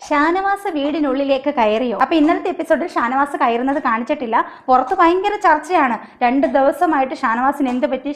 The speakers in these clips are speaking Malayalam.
ഷാനവാസ് വീടിനുള്ളിലേക്ക് കയറിയോ? അപ്പൊ ഇന്നലത്തെ എപ്പിസോഡിൽ ഷാനവാസ് കയറുന്നത് കാണിച്ചിട്ടില്ല. പുറത്ത് ഭയങ്കര ചർച്ചയാണ്. 2 ദിവസമായിട്ട് ഷാനവാസിന് എന്ത് പറ്റി,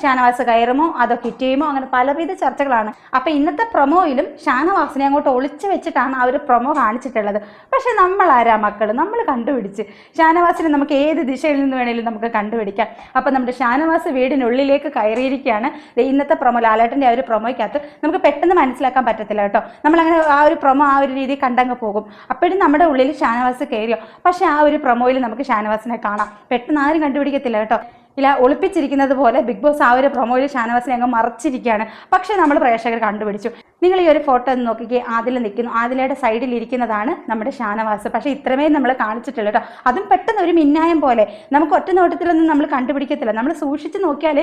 ഷാനവാസ് കയറുമോ അതോ ഹിറ്റ് ചെയ്യുമോ, അങ്ങനെ പലവിധ ചർച്ചകളാണ്. അപ്പൊ ഇന്നത്തെ പ്രൊമോയിലും ഷാനവാസിനെ അങ്ങോട്ട് ഒളിച്ചു വെച്ചിട്ടാണ് ആ ഒരു പ്രൊമോ കാണിച്ചിട്ടുള്ളത്. പക്ഷെ നമ്മൾ ആരാ മക്കള്, നമ്മൾ കണ്ടുപിടിച്ച് ഷാനവാസിനെ നമുക്ക് ഏത് ദിശയിൽ നിന്ന് വേണേലും നമുക്ക് കണ്ടുപിടിക്കാം. അപ്പൊ നമ്മുടെ ഷാനവാസ് വീടിനുള്ളിലേക്ക് കയറിയിരിക്കുകയാണ്. ഇന്നത്തെ പ്രൊമോ, ലാലേട്ടൻ്റെ ആ ഒരു പ്രൊമോയ്ക്കകത്ത് നമുക്ക് പെട്ടെന്ന് മനസ്സിലാക്കാൻ പറ്റത്തില്ല കേട്ടോ. നമ്മളങ്ങനെ ആ ഒരു പ്രൊമോ ആ ഒരു രീതി കണ്ടങ്ങ് പോകും. അപ്പോഴും നമ്മുടെ ഉള്ളിൽ ഷാനവാസ് കയറിയോ? പക്ഷെ ആ ഒരു പ്രൊമോയിൽ നമുക്ക് ഷാനവാസിനെ കാണാം. പെട്ടെന്ന് ആരും കണ്ടുപിടിക്കത്തില്ല കേട്ടോ. ഇല്ല, ഒളിപ്പിച്ചിരിക്കുന്നത് പോലെ ബിഗ് ബോസ് ആ ഒരു പ്രൊമോയിൽ ഷാനവാസിനെ അങ്ങ് മറച്ചിരിക്കുകയാണ്. പക്ഷേ നമ്മൾ പ്രേക്ഷകർ കണ്ടുപിടിച്ചു. നിങ്ങൾ ഈ ഒരു ഫോട്ടോ ഒന്ന് നോക്കിക്കേ, ആദില നിൽക്കുന്നു. ആദിലയുടെ സൈഡിൽ ഇരിക്കുന്നതാണ് നമ്മുടെ ഷാനവാസ്. പക്ഷേ ഇത്രമേ നമ്മൾ കാണിച്ചിട്ടുള്ളൂ കേട്ടോ. അതും പെട്ടെന്ന് ഒരു മിന്നായം പോലെ, നമുക്ക് ഒറ്റ നോട്ടത്തിലൊന്നും നമ്മൾ കണ്ടുപിടിക്കത്തില്ല. നമ്മൾ സൂക്ഷിച്ച് നോക്കിയാൽ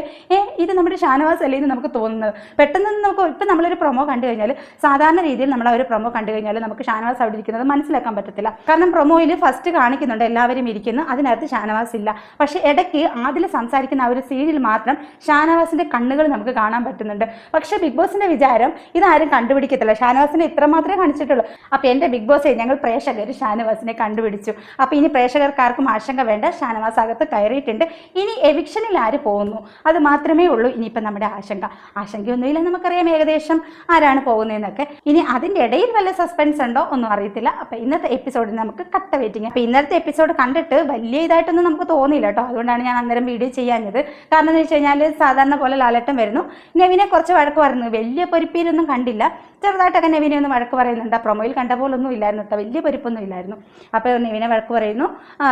ഇത് നമ്മുടെ ഷാനവാസ് അല്ലേ എന്ന് നമുക്ക് തോന്നുന്നത്. പെട്ടെന്ന് നമുക്ക് ഇപ്പം നമ്മളൊരു പ്രൊമോ കണ്ടു കഴിഞ്ഞാൽ, സാധാരണ രീതിയിൽ നമ്മൾ ആ ഒരു പ്രൊമോ കണ്ടു കഴിഞ്ഞാൽ നമുക്ക് ഷാനവാസ് അവിടെ ഇരിക്കുന്നത് മനസ്സിലാക്കാൻ പറ്റത്തില്ല. കാരണം പ്രൊമോയിൽ ഫസ്റ്റ് കാണിക്കുന്നുണ്ട് എല്ലാവരും ഇരിക്കുന്നു, അതിനകത്ത് ഷാനവാസ് ഇല്ല. പക്ഷേ ഇടയ്ക്ക് ആദില സംസാരിക്കുന്ന ആ ഒരു സീനിൽ മാത്രം ഷാനവാസിന്റെ കണ്ണുകൾ നമുക്ക് കാണാൻ പറ്റുന്നുണ്ട്. പക്ഷെ ബിഗ് ബോസിന്റെ വിചാരം ഇതാരും കണ്ടുപിടിക്കത്തില്ല, ഷാനവാസിനെ ഇത്ര മാത്രമേ കാണിച്ചിട്ടുള്ളൂ. അപ്പൊ എന്റെ ബിഗ് ബോസ്, ഞങ്ങൾ പ്രേക്ഷകർ ഷാനവാസിനെ കണ്ടുപിടിച്ചു. അപ്പൊ ഇനി പ്രേക്ഷകർക്കാർക്കും ആശങ്ക വേണ്ട, ഷാനവാസ് അകത്ത് കയറിയിട്ടുണ്ട്. ഇനി എവിക്ഷനിൽ ആര് പോകുന്നു അത് മാത്രമേ ഉള്ളൂ ഇനിയിപ്പം നമ്മുടെ ആശങ്കയൊന്നുമില്ല. നമുക്കറിയാം ഏകദേശം ആരാണ് പോകുന്നതെന്നൊക്കെ. ഇനി അതിന്റെ ഇടയിൽ വല്ല സസ്പെൻസ് ഉണ്ടോ ഒന്നും അറിയത്തില്ല. അപ്പൊ ഇന്നത്തെ എപ്പിസോഡിന് നമുക്ക് കട്ട വെയിറ്റിംഗ്. അപ്പൊ ഇന്നത്തെ എപ്പിസോഡ് കണ്ടിട്ട് വലിയ ഇതായിട്ടൊന്നും നമുക്ക് തോന്നിയില്ല കേട്ടോ. അതുകൊണ്ടാണ് ഞാൻ അന്നേരം വീഡിയോ ചെയ്യാഞ്ഞത്. കാരണം എന്ന് വെച്ച് കഴിഞ്ഞാൽ സാധാരണ പോലെ ലാലേട്ടൻ വരുന്നു, നെവിനെ കുറച്ച് വഴക്ക് പറയുന്നു. വലിയ പൊരിപ്പീരൊന്നും കണ്ടില്ല, ചെറുതായിട്ടൊക്കെ നെവിനെ ഒന്ന് വഴക്ക് പറയുന്നുണ്ട്. ആ പ്രൊമോയിൽ കണ്ട പോലൊന്നും ഇല്ലായിരുന്നു കേട്ടോ, വലിയ പൊരിപ്പൊന്നും ഇല്ലായിരുന്നു. അപ്പോൾ നെവിനെ വഴക്ക് പറയുന്നു,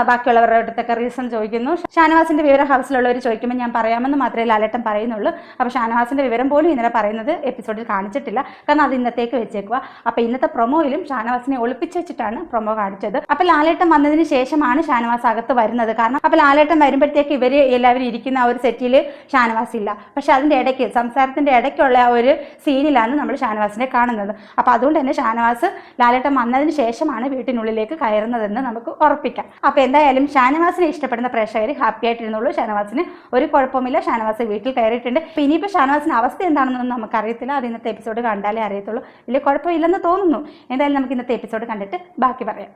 ബാക്കിയുള്ളവരുടെ അടുത്തൊക്കെ റീസൺ ചോദിക്കുന്നു. ഷാനവാസിന്റെ വിവരം ഹൗസിലുള്ളവർ ചോദിക്കുമ്പോൾ ഞാൻ പറയാമെന്ന് മാത്രമേ ലാലേട്ടൻ പറയുന്നുള്ളൂ. അപ്പോൾ ഷാനവാസിന്റെ വിവരം പോലും ഇന്നലെ പറയുന്നത് എപ്പിസോഡിൽ കാണിച്ചിട്ടില്ല, കാരണം അത് ഇന്നത്തേക്ക് വെച്ചേക്കുക. അപ്പോൾ ഇന്നത്തെ പ്രൊമോയിലും ഷാനവാസിനെ ഒളിപ്പിച്ച് വെച്ചിട്ടാണ് പ്രൊമോ കാണിച്ചത്. അപ്പോൾ ലാലേട്ടൻ വന്നതിന് ശേഷമാണ് ഷാനവാസ് അകത്ത് വരുന്നത്. കാരണം അപ്പോൾ ലാലേട്ടൻ വരുമ്പോഴത്തേക്ക് ഇവർ എല്ലാവരും ഇരിക്കുന്ന ആ ഒരു സെറ്റിൽ ഷാനവാസ് ഇല്ല. പക്ഷെ അതിൻ്റെ ഇടയ്ക്ക്, സംസാരത്തിൻ്റെ ഇടയ്ക്കുള്ള ആ ഒരു സീനിലാണ് നമ്മൾ ഷാനവാസിനെ കാണുന്നത്. അപ്പോൾ അതുകൊണ്ട് തന്നെ ഷാനവാസ് ലാലേട്ടൻ വന്നതിന് ശേഷമാണ് വീട്ടിനുള്ളിലേക്ക് കയറുന്നതെന്ന് നമുക്ക് ഉറപ്പിക്കാം. അപ്പോൾ എന്തായാലും ഷാനവാസിനെ ഇഷ്ടപ്പെടുന്ന പ്രേക്ഷകർ ഹാപ്പി ആയിട്ടിരുന്നുള്ളൂ. ഷാനവാസിന് ഒരു കുഴപ്പമില്ല, ഷാനവാസ് വീട്ടിൽ കയറിയിട്ടുണ്ട്. അപ്പോൾ ഇനിയിപ്പോൾ ഷാനവാസിന് അവസ്ഥ എന്താണെന്നൊന്നും നമുക്കറിയത്തില്ല, അത് ഇന്നത്തെ എപ്പിസോഡ് കണ്ടാലേ അറിയത്തുള്ളൂ. വലിയ കുഴപ്പമില്ലെന്ന് തോന്നുന്നു. എന്തായാലും നമുക്ക് ഇന്നത്തെ എപ്പിസോഡ് കണ്ടിട്ട് ബാക്കി പറയാം.